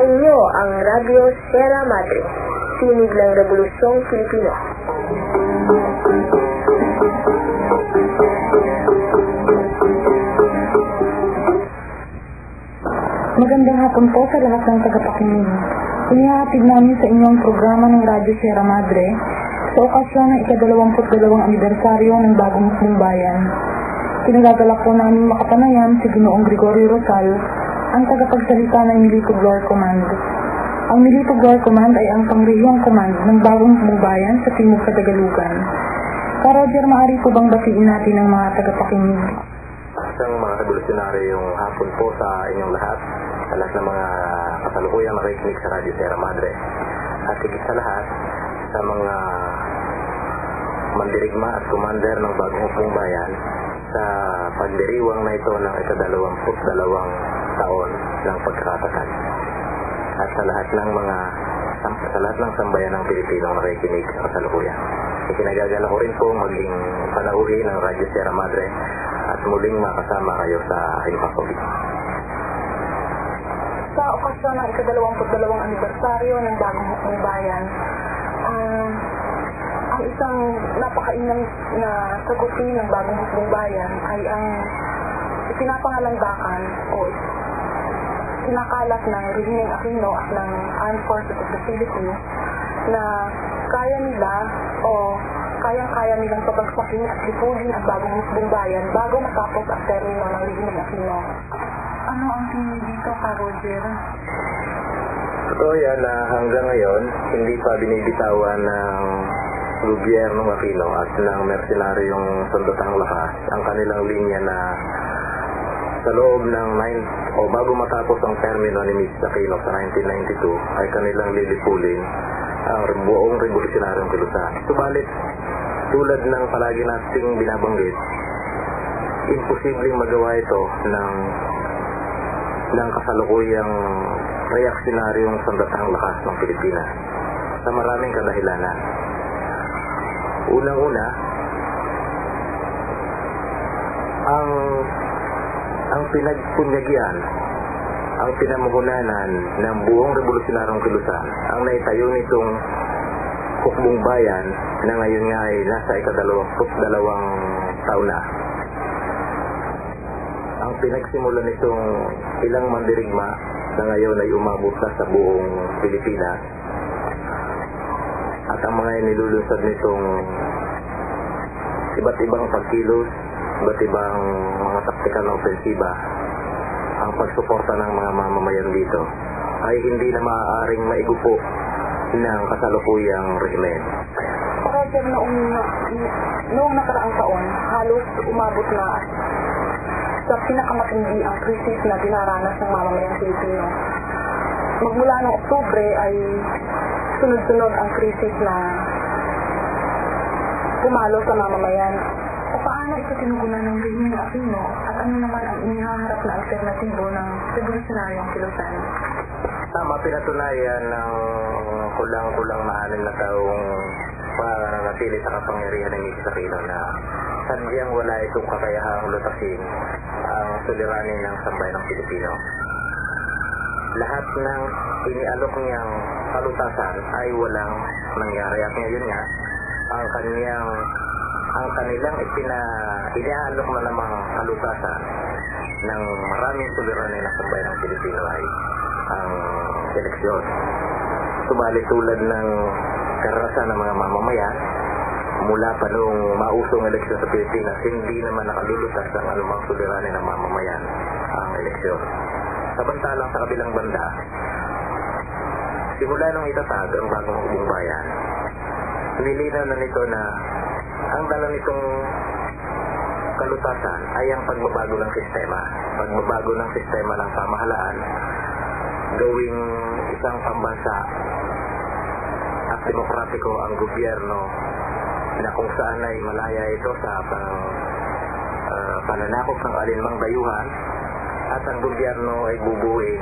inyo ang Radyo Sierra Madre, Tinig ng Rebolusyong Pilipino. Magandang hapon po sa lahat ng tagapakinig. Inihahatid namin sa inyong programa ng Radyo Sierra Madre sa okasyon ng ika-22 anibersaryo ng Bagong Muslim Bayan. Kinagagalak po namin makapanayan si Ginoong Gregorio Rosal, ang tagapagsalita ng Military Glory Command. Ang Military Glory Command ay ang pangrehiyong command ng Bagong Muslim Bayan sa Timog Kadagalugan. Roger, maaari po bang batiin natin ang mga tagapakinig? Isang mga revolusyonaryong hapon po sa inyong lahat, sa lahat ng mga kasalukuyang nakikinig sa Radyo Sierra Madre. At higit sa lahat, sa mga mandirigma at commander ng Bagong Muslim Bayan sa pagdiriwang na ito ng ika-22 taon ng pagkakatatag. At sa lahat ng sambayan ng Pilipinong nakikinig sa kasalukuyan. Ikinagagala ko rin po maging panauhi ng Radyo Sierra Madre at muling makasama kayo sa Himapawid. Sa okasyon ng ika-22 anibersaryo ng Bagong Muslim Bayan, ang isang napakainang na sagutin ng Bagong Muslim Bayan ay ang pinapangalanggakan o kinakalat ng Rehining Aquino at ng Armed Forces of the Philippines na kaya nila o kayang-kaya nilang pabagsakin at lipulin ang Bagong Muslim Bayan bago matapos ang termino ng Rehining Aquino. Ano ang tingin dito, Roger? Totoo yan na hanggang ngayon, hindi pa binibitawan ng gobyernong Aquino at ng mercenaryong sandatang lakas ang kanilang linya na sa loob ng bago matapos ang termino ni Miss Aquino sa 1992 ay kanilang lilipulin ang buong revolusyonaryong kilusan. Subalit, tulad ng palagi nating binabanggit, imposibleng magawa ito ng kasalukuyang reaksyonaryong sandatang lakas ng Pilipinas sa maraming kadahilanan. Unang-una, ang pinagpunyagian, ang pinamuhunanan ng buong revolusyonaryong kilusan ang naitayo nitong hukbong bayan na ngayon nga ay nasa ika-22 taon na. Ang pinagsimulan nitong ilang mandirigma na ngayon ay umabot na sa buong Pilipinas at ang mga nilulunsad nitong iba't ibang pagkilos, iba't ibang mga taktikal na ofensiba, ang pagsuporta ng mga mamamayan dito ay hindi na maaaring maigupo ng kasalukuyang rehimen. Roger, noong nakaraang taon, halos umabot na sa pinakamatindi ang krisis na dinaranas ng mamamayang Pilipino. Magmula ng Oktubre ay sunod-sunod ang krisis na pumalo sa mamamayan. O paano ito tinugunan ng Rehining Aquino at ano naman ang inihaharap na alternatibo ng revolusyonaryong kilusan? Tama, pinatunayan ng kulang-kulang na 6 na taong pananatili sa kapangyarihan ng Miss Aquino na sadyang wala itong kakayahang lutasin ang suliranin ng sambayan ng Pilipino. Lahat ng inialok niyang kalutasan ay walang nangyari at ngayon nga ang kanilang inialok na namang kalutasan ng maraming suliranin ng sambayan ng Pilipino ay ang eleksyon. Subalit tulad ng karanasan ng mga mamamayan, mula pa noong mausong eleksyon sa Pilipinas, hindi naman nakalulutas ang anumang suliranin ng mamamayan ang eleksyon. Samantalang sa kabilang banda, simula nung itatag ang Bagong Muslim Bayan, nilinaw na nito na ang dala nitong kalutasan ay ang pagbabago ng sistema. Pagbabago ng sistema ng pamahalaan, gawing isang pambansa at demokratiko ang gobyerno na kung saan ay malaya ito sa pananakop ng alinmang dayuhan at ang gobyerno ay bubuin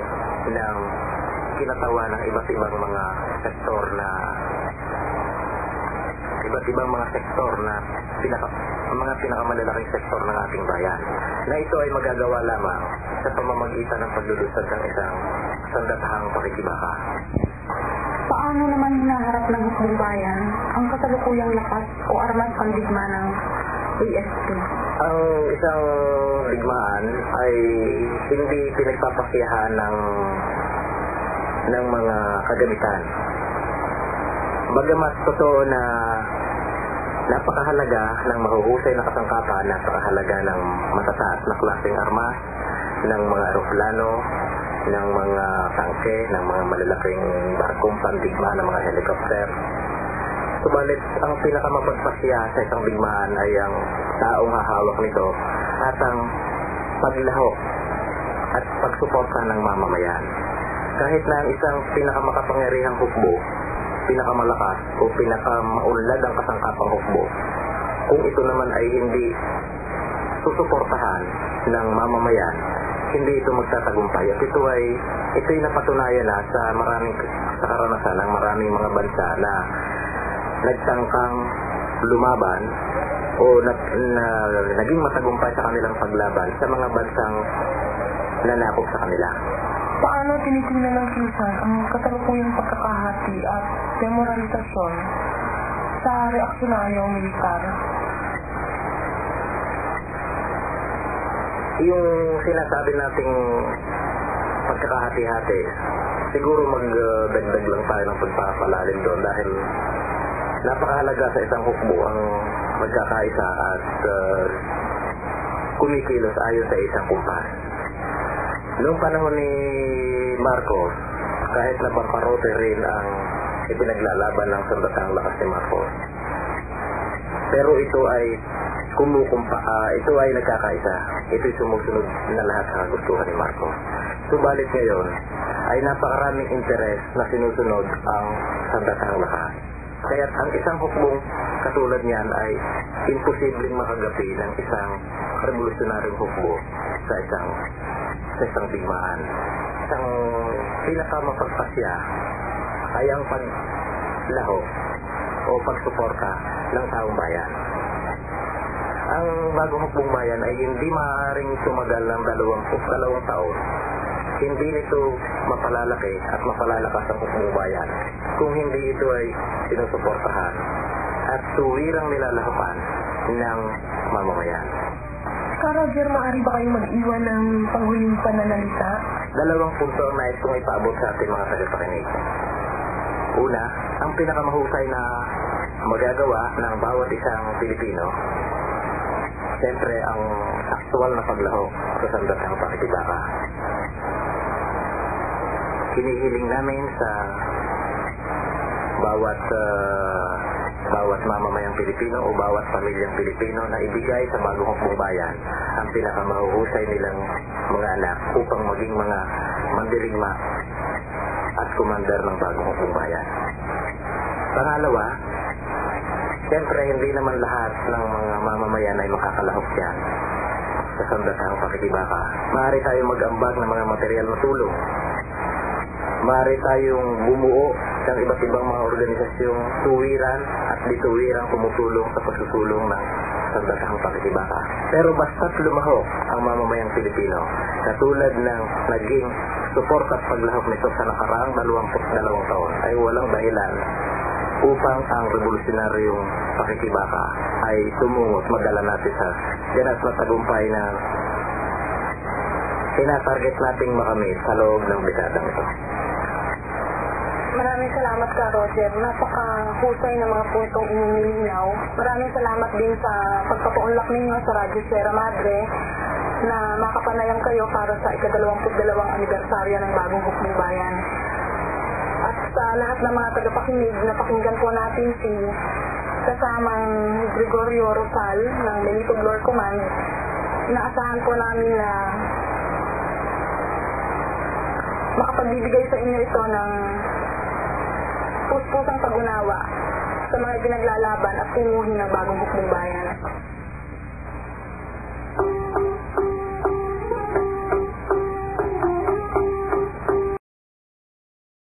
ng kinatawa ng iba't ibang mga sektor na iba't ibang mga sektor na mga pinakamalalaking sektor ng ating bayan, na ito ay magagawa lamang sa pamamagitan ng paglulunsad ng isang sandatahang pakikibaka. Paano naman hinaharap ng hukbong bayan ang kasalukuyang lakas o armas pandigma ng ASP? Ang isang digmaan ay hindi pinagpapasiyahan ng mga kagamitan. Bagamat totoo na napakahalaga ng mahuhusay na kasangkapan, napakahalaga ng matataas na klaseng armas, ng mga aeroplano, ng mga tangke, ng mga malalaking barkong pandigma, ng mga helicopter. Subalit, ang pinakamapagpasya sa isang digmaan ay ang taong hahawak nito at ang paglahok at pagsuporta ng mamamayan. Kahit na ang isang pinakamakapangyarihang hukbo, pinakamalakas o pinakamaunlad ang kasangkapang hukbo, kung ito naman ay hindi susuportahan ng mamamayan, hindi ito magtatagumpay. At ito'y napatunayan na sa karanasan ng maraming mga bansa na nagtangkang lumaban o naging matagumpay sa kanilang paglaban sa mga bansang nanakop sa kanila. Paano tinitingnan ng Kilusan ang kasalukuyang pagkakahati at demoralisasyon sa reaksyonaryong militar? Yung sinasabi nating pagkakahati-hati, siguro magdagdag lang tayo ng pagpapalalim doon dahil napakahalaga sa isang hukbo ang magkakaisa at kumikilos ayon sa isang kumpas. Noong panahon ni Marcos, kahit na pamparote rin ang ipinaglalaban ng sandatahang lakas ni Marcos, pero ito ay ito ay nagkakaisa. Ito'y sumusunod na lahat sa kagustuhan ni Marcos. Subalit ngayon ay napakaraming interes na sinusunod ang sandatahang lakas. Kaya ang isang hukbong katulad niyan ay imposibleng makagapi ng isang revolusyonaryong hukbo sa isang digmaan. Isang pinakamapagpasya ay ang paglaho o pagsuporta ng taong bayan. Ang bagong hukbong bayan ay hindi maaaring tumagal ng 22 taon. Hindi nito mapalalaki at mapalalakas ang hukbong bayan kung hindi ito ay sinusuportahan at tuwirang nilalahapan ng mamamayan. Roger, maaari ba kayong mag-iwan ng panghuling pananalita? 2 punto ang nais kong ipaabot sa ating mga tagapakinig. Una, ang pinakamahusay na magagawa ng bawat isang Pilipino, siyempre ang aktual na paglahok sa sandatahang pakikibaka. Hinihiling namin sa bawat mamamayang Pilipino o bawat pamilyang Pilipino na ibigay sa bagong hukbong bayan ang pinakamahuhusay nilang mga anak upang maging mga mandirigma at komandar ng bagong hukbong bayan. Pangalawa, siyempre hindi naman lahat ng mga mamamayan ay makakalahok yan sa sandatahang pakikibaka. Maaari tayong mag-ambag ng mga material na tulong. Maaari tayong bumuo ng iba't ibang mga organisasyong tuwiran at dituwirang tumutulong sa pagsusulong ng sandatahang pakikibaka. Pero basta't lumahok ang mamamayang Pilipino, katulad ng naging support at paglahok nito sa nakaraang 22 taon, ay walang dahilan upang ang revolusyonaryong pakikibaka ay tumungot madala natin sa ganap na tagumpay na tinatarget nating makamit sa loob ng dekadang ito. Maraming salamat ka, Roger. Napakahusay ng mga puntong inyong nilinaw. Maraming salamat din sa pagpapaunlak ninyo sa Radyo Sierra Madre na makapanayam kayo para sa ika-22 anibersaryo ng bagong hukbong bayan. At sa lahat ng mga tagapakinig, napakinggan po natin si kasamang Gregorio Rosal ng Benito Glor Command. Inaasahan po namin na makapagbibigay sa inyo ito ng puspusang pag-unawa sa mga pinaglalaban at tinguhin ng bagong hukbong bayan.